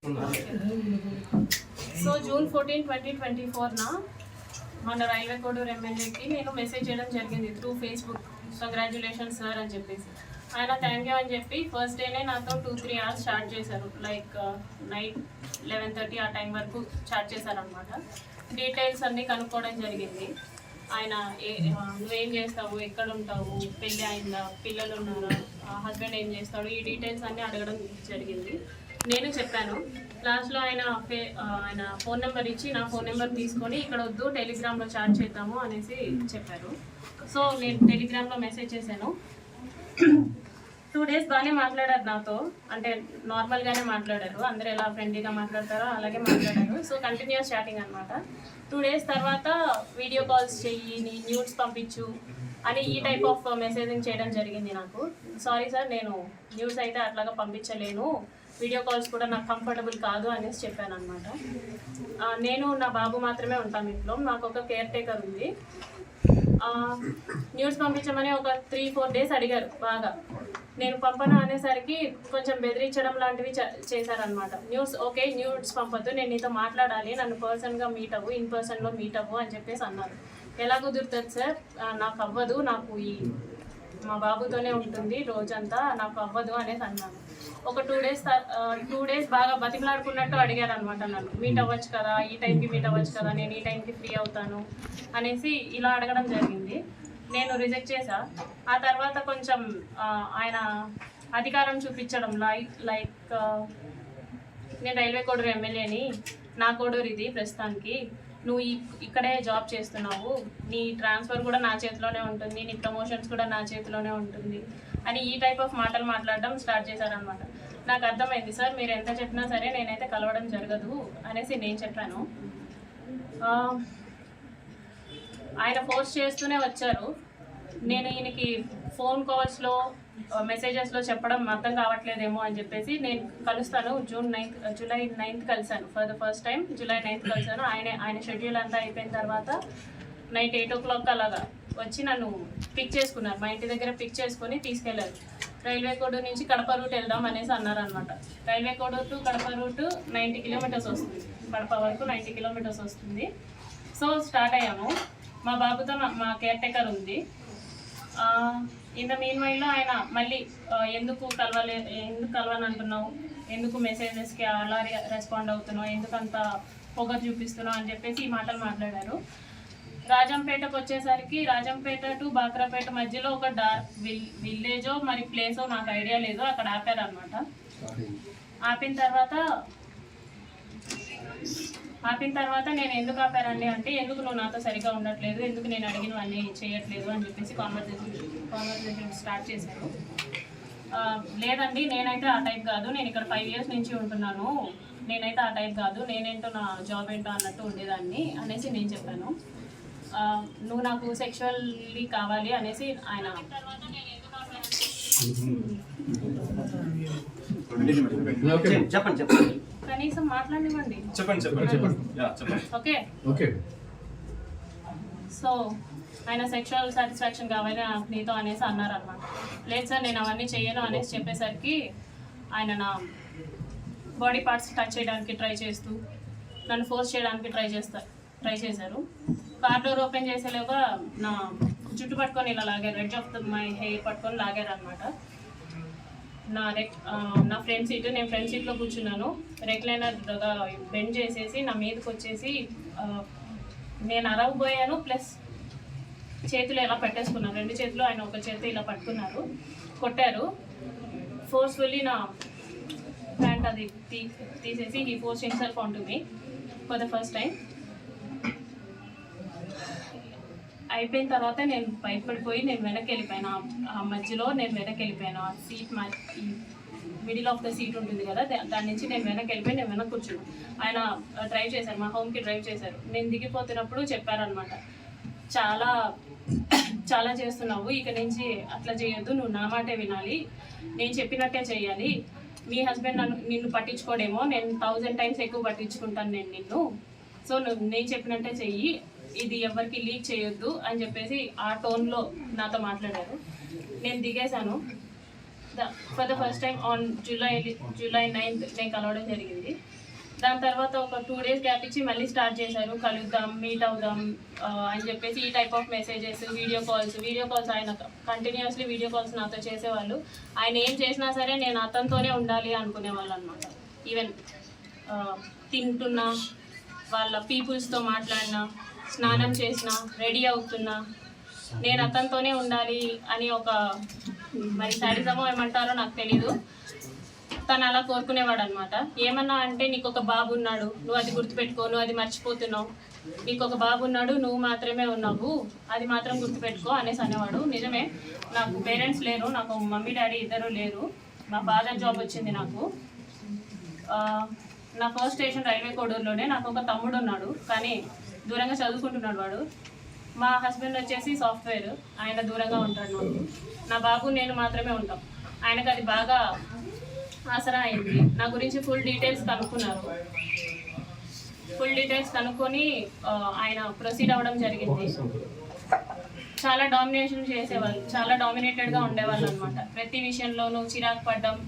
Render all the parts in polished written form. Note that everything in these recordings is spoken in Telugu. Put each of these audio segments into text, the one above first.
సో జూన్ 14, 2024 మన రైల్వే కోడూరు ఎమ్మెల్యేకి నేను మెసేజ్ చేయడం జరిగింది త్రూ ఫేస్బుక్. కంగ్రాచులేషన్స్ సార్ అని చెప్పేసి ఆయన థ్యాంక్ యూ అని చెప్పి ఫస్ట్ డేనే నాతో 2-3 అవర్స్ చాట్ చేశారు. లైక్ నైట్ 11:30 ఆ టైం వరకు చాట్ చేశారనమాట. డీటెయిల్స్ అన్నీ కనుక్కోవడం జరిగింది. ఆయన నువ్వేం చేస్తావు, ఎక్కడ ఉంటావు, పెళ్ళి అయిందా, పిల్లలు ఉన్నారా, హస్బెండ్ ఏం చేస్తాడు, ఈ డీటెయిల్స్ అన్నీ అడగడం జరిగింది. నేను చెప్పాను. లాస్ట్లో ఆయన ఫోన్ నెంబర్ ఇచ్చి నా ఫోన్ నెంబర్ తీసుకొని ఇక్కడ వద్దు టెలిగ్రామ్లో చాట్ చేద్దాము అనేసి చెప్పారు. సో నేను టెలిగ్రామ్లో మెసేజ్ చేశాను. 2 days బాగానే మాట్లాడారు నాతో, అంటే నార్మల్గానే మాట్లాడారు. అందరూ ఎలా ఫ్రెండ్లీగా మాట్లాడతారో అలాగే మాట్లాడారు. సో కంటిన్యూస్ చాటింగ్ అనమాట. 2 days తర్వాత వీడియో కాల్స్ చెయ్యి, నీ న్యూడ్స్ పంపించు అని ఈ టైప్ ఆఫ్ మెసేజింగ్ చేయడం జరిగింది నాకు. సారీ సార్, నేను న్యూస్ అయితే అట్లాగా పంపించలేను, వీడియో కాల్స్ కూడా నాకు కంఫర్టబుల్ కాదు అనేసి చెప్పాను అనమాట. నేను నా బాబు మాత్రమే ఉంటాం ఇంట్లో, నాకు ఒక కేర్ టేకర్ ఉంది. న్యూస్ పంపించమని ఒక 3-4 days అడిగారు బాగా. నేను పంపను అనేసరికి కొంచెం బెదిరించడం లాంటివి చేశారనమాట. ఓకే న్యూస్ పంపొద్దు, నేను నీతో మాట్లాడాలి, నన్ను పర్సన్గా మీట్ అవ్వు, ఇన్ పర్సన్లో మీట్ అవ్వు అని చెప్పేసి అన్నారు. ఎలా కుదురుతుంది సార్, నాకు అవ్వదు, నాకు మా బాబుతోనే ఉంటుంది రోజంతా, నాకు అవ్వదు అనేసి అన్నాను. ఒక 2 days బాగా బతిమలాడుకున్నట్టు అడిగారు అనమాట నన్ను. మీట్ అవ్వచ్చు కదా, ఈ టైంకి మీట్ అవ్వచ్చు కదా, నేను ఈ టైంకి ఫ్రీ అవుతాను అనేసి ఇలా అడగడం జరిగింది. నేను రిజెక్ట్ చేశా. ఆ తర్వాత కొంచెం ఆయన అధికారం చూపించడం లైక్ నేను రైల్వే కోడూరు ఎమ్మెల్యేని, నా కోడూరు ఇది ప్రస్తుతానికి, నువ్వు ఇక్కడే జాబ్ చేస్తున్నావు, నీ ట్రాన్స్ఫర్ కూడా నా చేతిలోనే ఉంటుంది, నీ ప్రమోషన్స్ కూడా నా చేతిలోనే ఉంటుంది అని ఈ టైప్ ఆఫ్ మాటలు మాట్లాడడం స్టార్ట్ చేశారనమాట. నాకు అర్థమైంది, సార్ మీరు ఎంత చెప్పినా సరే నేనైతే కలవడం జరగదు అనేసి నేను చెప్పాను. ఆయన ఫోర్స్ చేస్తూనే వచ్చారు. నేను ఈయనకి ఫోన్ కాల్స్లో మెసేజెస్లో చెప్పడం అర్థం కావట్లేదేమో అని చెప్పేసి నేను కలుస్తాను. జూలై 9th కలిశాను. For the first time July 9th కలిశాను. ఆయన షెడ్యూల్ అంతా అయిపోయిన తర్వాత నైట్ 8 o'clock అలాగా వచ్చి నన్ను పిక్ చేసుకున్నారు. మా ఇంటి దగ్గర పిక్ చేసుకొని తీసుకెళ్ళారు. రైల్వే కోడూరు నుంచి కడప రూట్ వెళ్దాం అనేసి అన్నారనమాట. Railway Koduru to Kadapa route 90 kilometers వస్తుంది, కడప వరకు 90 kilometers వస్తుంది. సో స్టార్ట్ అయ్యాము. మా బాబుతో మా కేర్ టేకర్ ఉంది. ఇన్ ద మీన్ వైల్లో ఆయన మళ్ళీ ఎందుకు కలవని అంటున్నావు, ఎందుకు మెసేజెస్కి అలా రెస్పాండ్ అవుతున్నావు, ఎందుకు అంత పొగరు చూపిస్తున్నావు అని చెప్పేసి ఈ మాటలు మాట్లాడారు. రాజంపేటకు వచ్చేసరికి రాజంపేట టు బాక్రాపేట మధ్యలో ఒక విలేజో మరి ప్లేసో నాకు ఐడియా లేదు, అక్కడ ఆపారనమాట. ఆపిన తర్వాత నేను ఎందుకు ఆపారండి అంటే, ఎందుకు నువ్వు నాతో సరిగ్గా ఉండట్లేదు, ఎందుకు నేను అడిగినవన్నీ చేయట్లేదు అని చెప్పేసి కాన్వర్సేషన్ స్టార్ట్ చేశారు. లేదండి నేనైతే ఆ టైప్ కాదు, నేను ఇక్కడ 5 years నుంచి ఉంటున్నాను, నేనైతే ఆ టైప్ కాదు, నేనేంటో నా జాబ్ ఏంటో అన్నట్టు ఉండేదాన్ని అనేసి నేను చెప్పాను. నువ్వు నాకు సెక్షువల్లీ కావాలి అనేసి ఆయన చెప్పండి కనీసం మాట్లాడివ్వండి. ఓకే సో ఆయన సెక్షువల్ సాటిస్ఫాక్షన్ కావాలి నీతో అనేసి అన్నారనమాట. లేదు సార్ నేను అవన్నీ చేయను అనేసి చెప్పేసరికి ఆయన నా బాడీ పార్ట్స్ టచ్ చేయడానికి ట్రై చేస్తూ నన్ను ఫోర్స్ చేయడానికి ట్రై చేశారు. కార్ డోర్ ఓపెన్ చేసేలాగా నా జుట్టు పట్టుకొని ఇలా లాగారు, రెడ్ ఆఫ్ మై హెయిర్ పట్టుకొని లాగారు అనమాట. నా ఫ్రంట్ సీట్, నేను ఫ్రంట్ సీట్లో కూర్చున్నాను. రెక్లైనర్ బెండ్ చేసేసి నా మీదకి వచ్చేసి నేను అరవబోయాను, ప్లస్ చేతులు ఇలా పెట్టేసుకున్నాను. 2 చేతులు ఆయన ఒక చేతి ఇలా పట్టుకున్నారు, కొట్టారు. ఫోర్స్ఫుల్లీ నా ప్యాంట్ అది తీసేసి he force himself on to me for the first time. అయిపోయిన తర్వాత నేను భయపడిపోయి నేను వెనక్కి వెళ్ళిపోయాను. ఆ మధ్యలో నేను వెనక్కి వెళ్ళిపోయాను. ఆ seat middle of the seat ఉంటుంది కదా, దాని నుంచి నేను వెనక్కి వెళ్ళిపోయి నేను వెనక్కి కూర్చున్నాను. ఆయన డ్రైవ్ చేశారు, మా హోమ్కి డ్రైవ్ చేశారు. నేను దిగిపోతున్నప్పుడు చెప్పారనమాట, చాలా చాలా చేస్తున్నావు, ఇక నుంచి అట్లా చేయొద్దు, నువ్వు నా మాటే వినాలి, నేను చెప్పినట్టే చేయాలి, మీ హస్బెండ్ నిన్ను పట్టించుకోడేమో, నేను 1000 times ఎక్కువ పట్టించుకుంటాను నేను నిన్ను, సో నేను చెప్పినట్టే చెయ్యి, ఇది ఎవరికి లీక్ చేయొద్దు అని చెప్పేసి ఆ టోన్లో నాతో మాట్లాడారు. నేను దిగేశాను. For the first time on July 9th నేను కలవడం జరిగింది. దాని తర్వాత ఒక 2 days గ్యాప్ ఇచ్చి మళ్ళీ స్టార్ట్ చేశారు, కలుద్దాం, మీట్ అవుదాం అని చెప్పేసి ఈ type of messages, video calls ఆయన కంటిన్యూస్లీ వీడియో కాల్స్ నాతో చేసేవాళ్ళు. ఆయన ఏం చేసినా సరే నేను అతనితోనే ఉండాలి అనుకునేవాళ్ళు అనమాట. ఈవెన్ తింటున్నా, వాళ్ళ పీపుల్స్తో మాట్లాడినా, స్నానం చేసినా, రెడీ అవుతున్నా నేను అతనితోనే ఉండాలి అని ఒక మరి శాడిజమో ఏమంటారో నాకు తెలీదు, తను అలా కోరుకునేవాడు అనమాట. ఏమన్నా అంటే నీకు ఒక బాబు ఉన్నాడు, నువ్వు అది గుర్తుపెట్టుకో, నువ్వు అది మర్చిపోతున్నావు, నీకు ఒక బాబు ఉన్నాడు, నువ్వు మాత్రమే ఉన్నావు, అది మాత్రం గుర్తుపెట్టుకో అనేసి అనేవాడు. నిజమే, నాకు పేరెంట్స్ లేరు, నాకు మమ్మీ డాడీ ఇద్దరు లేరు. మా ఫాదర్ జాబ్ వచ్చింది నాకు. నా ఫస్ట్ స్టేషన్ రైల్వే కోడూరులోనే. నాకు ఒక తమ్ముడు ఉన్నాడు, కానీ దూరంగా చదువుకుంటున్నాడు వాడు. మా హస్బెండ్ వచ్చేసి సాఫ్ట్వేర్, ఆయన దూరంగా ఉంటాడు నాకు. నా బాబు నేను మాత్రమే ఉంటాం. ఆయనకు అది బాగా ఆసరా అయింది. నా గురించి ఫుల్ డీటెయిల్స్ కనుక్కొని ఆయన ప్రొసీడ్ అవ్వడం జరిగింది. చాలా డామినేషన్ చేసేవాళ్ళు, చాలా డామినేటెడ్గా ఉండేవాళ్ళు అనమాట. ప్రతి విషయంలోనూ చిరాకు పడ్డం.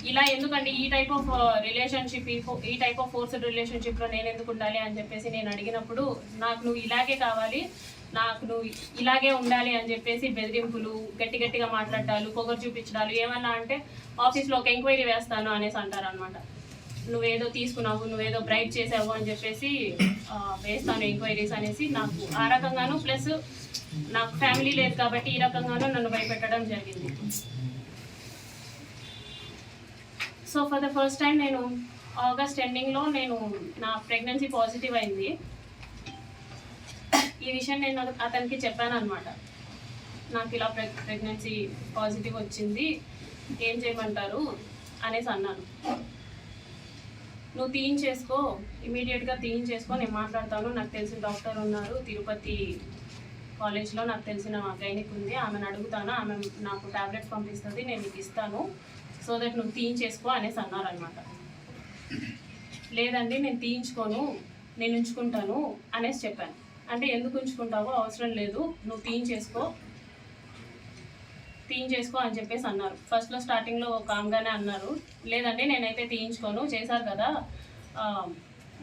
ఇలా ఎందుకండి ఈ టైప్ ఆఫ్ రిలేషన్షిప్, ఈ టైప్ ఆఫ్ ఫోర్స్డ్ రిలేషన్షిప్లో నేను ఎందుకు ఉండాలి అని చెప్పేసి నేను అడిగినప్పుడు, నాకు నువ్వు ఇలాగే కావాలి, నాకు నువ్వు ఇలాగే ఉండాలి అని చెప్పేసి బెదిరింపులు, గట్టిగా మాట్లాడాలు, పొగరు చూపించడాలు, ఏమన్నా అంటే ఆఫీస్లో ఒక ఎంక్వైరీ వేస్తాను అనేసి అంటారు అనమాట. నువ్వేదో తీసుకున్నావు, నువ్వేదో బ్రైట్ చేసావు అని చెప్పేసి వేస్తాను ఎంక్వైరీస్ అనేసి నాకు ఆ రకంగాను, ప్లస్ నాకు ఫ్యామిలీ లేదు కాబట్టి ఈ రకంగానూ నన్ను భయపెట్టడం జరిగింది. So for the first time నేను ఆగస్ట్ ఎండింగ్లో నా ప్రెగ్నెన్సీ పాజిటివ్ అయింది. ఈ విషయం నేను అతనికి చెప్పాను అనమాట. నాకు ఇలా ప్రెగ్నెన్సీ పాజిటివ్ వచ్చింది, ఏం చేయమంటారు అనేసి అన్నాను. నువ్వు తీయించేసుకో, ఇమీడియట్గా తీయించేసుకో, నేను మాట్లాడతాను, నాకు తెలిసిన డాక్టర్ ఉన్నారు తిరుపతి కాలేజ్లో, నాకు తెలిసిన గైనిక్ ఉంది, ఆమెను అడుగుతాను, ఆమె నాకు టాబ్లెట్స్ పంపిస్తుంది, నేను నీకు ఇస్తాను, సో దట్ నువ్వు తీయించేసుకో అనేసి అన్నారనమాట. లేదండి నేను తీయించుకోను, నేను ఉంచుకుంటాను అనేసి చెప్పాను. అంటే ఎందుకు ఉంచుకుంటావో, అవసరం లేదు, నువ్వు తీయించేసుకో అని చెప్పేసి అన్నారు. ఫస్ట్లో స్టార్టింగ్లో కామ్గానే అన్నారు, లేదండి నేనైతే తీయించుకోను, చేశారు కదా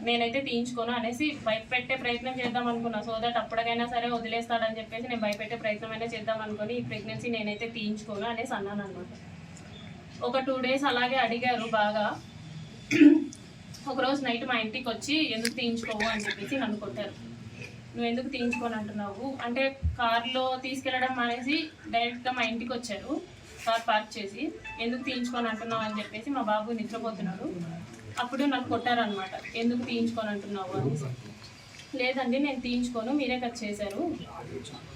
నేనైతే తీయించుకోను అనేసి భయపెట్టే ప్రయత్నం చేద్దాం అనుకున్నా. సో దట్ అప్పటికైనా సరే వదిలేస్తాడని చెప్పేసి నేను భయపెట్టే ప్రయత్నమైనా చేద్దాం అనుకుని ఈ ప్రెగ్నెన్సీ నేనైతే తీయించుకోను అనేసి అన్నాను అనమాట. ఒక 2 days అలాగే అడిగారు బాగా. ఒకరోజు నైట్ మా ఇంటికి వచ్చి ఎందుకు తీయించుకోవు అని చెప్పేసి నన్ను కొట్టారు. నువ్వు ఎందుకు తీయించుకొని అంటున్నావు అంటే, కార్లో తీసుకెళ్ళడం మానేసి డైరెక్ట్గా మా ఇంటికి వచ్చారు, కార్ పార్క్ చేసి, ఎందుకు తీయించుకొని అంటున్నావు అని చెప్పేసి, మా బాబు నిద్రపోతున్నాడు, అప్పుడు నన్ను కొట్టారనమాట. ఎందుకు తీయించుకొని అంటున్నావు అనేసి. లేదండి నేను తీయించుకోను, మీరే కట్ చేశారు,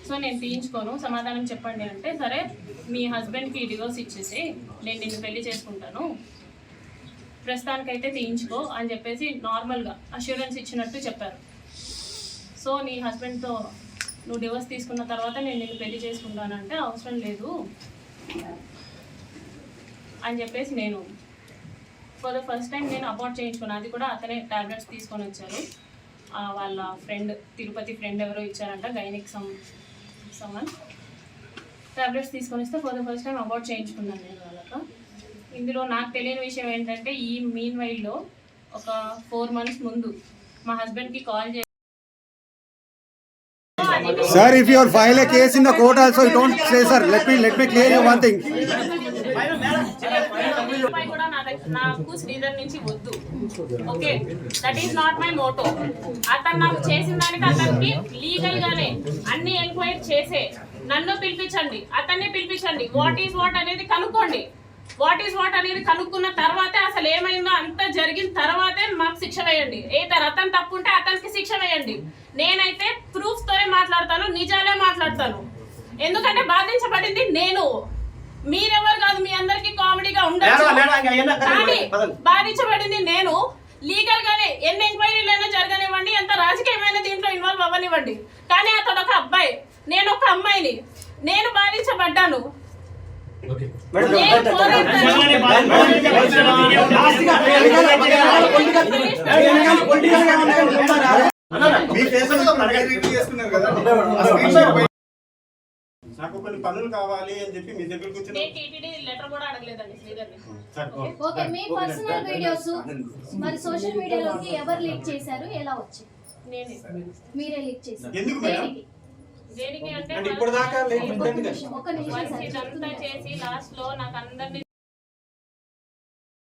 సో నేను తీయించుకోను, సమాధానం చెప్పండి అంటే, సరే మీ హస్బెండ్కి డివోర్స్ ఇచ్చేసి నేను నిన్ను పెళ్లి చేసుకుంటాను, ప్రస్తుతానికైతే తీయించుకో అని చెప్పేసి నార్మల్గా అష్యూరెన్స్ ఇచ్చినట్టు చెప్పారు. సో నీ హస్బెండ్తో నువ్వు డివోర్స్ తీసుకున్న తర్వాత నేను నిన్ను పెళ్లి చేసుకుంటానంటే, అవసరం లేదు అని చెప్పేసి నేను ఫర్ ద ఫస్ట్ టైం నేను అబార్ట్ చేయించుకున్నాను. అది కూడా అతనే టాబ్లెట్స్ తీసుకొని వచ్చారు, వాళ్ళ ఫ్రెండ్, తిరుపతి ఫ్రెండ్ ఎవరో ఇచ్చారంట, గైనిక్ సమ్మన్ టాబ్లెట్స్ తీసుకొని వస్తే for the first time abort చేయించుకున్నాను నేను వాళ్ళతో. ఇందులో నాకు తెలియని విషయం ఏంటంటే, ఈ మీన్ వైల్లో ఒక 4 months ముందు మా హస్బెండ్కి కాల్ చేసి, Sir, if you file a case in the court also, you don't say, sir. Let me clear you one thing. కూడా నాకు శ్రీధర్ నుంచి వద్దు, okay, that is not my Moto. అతను నాకు చేసిన దానికి అతనికి లీగల్ గానే అన్ని ఎంక్వైరీ చేసే, నన్ను పిలిపించండి, అతన్ని పిలిపించండి, వాట్ ఈస్ వాట్ అనేది కనుక్కోండి. వాట్ ఈస్ వాట్ అనేది కనుక్కున్న తర్వాతే, అసలు ఏమైందో అంతా జరిగిన తర్వాతే మాకు శిక్ష వేయండి. ఏదైనా అతను తప్పు ఉంటే అతనికి శిక్ష వేయండి. నేనైతే ప్రూఫ్ తోనే మాట్లాడతాను, నిజాలే మాట్లాడతాను. ఎందుకంటే బాధించబడింది నేను, మీరెవరు కాదు. మీ అందరికి కామెడీగా ఉండదు, కానీ బాధించబడింది నేను. లీగల్ గానే ఎన్ని ఎంక్వైరీలైనా జరగనివ్వండి, ఎంత రాజకీయమైన దీంట్లో ఇన్వాల్వ్ అవ్వనివ్వండి, కానీ అతడు ఒక అబ్బాయి, నేను ఒక అమ్మాయిని, నేను బాధించబడ్డాను. నాకు కొన్ని పనులు కావాలి అని చెప్పి మీ దగ్గరకు వచ్చిన నేను టీటీడీ లెటర్ కూడా అడగలేదండి శ్రీధర్ని. సార్, ఓకే, మీ పర్సనల్ వీడియోస్ మరి సోషల్ మీడియాలోకి ఎవరు లీక్ చేశారు, ఎలా వచ్చాయి? నేనే. మీరే లీక్ చేశారు. ఎందుకు మేడం? దేనికి? దేనికి అంటే ఇప్పుడు దాకా ఒక్క నిమిషం వన్స్ సార్. ఇదంతా చేసి లాస్ట్ లో నాకు అందరినీ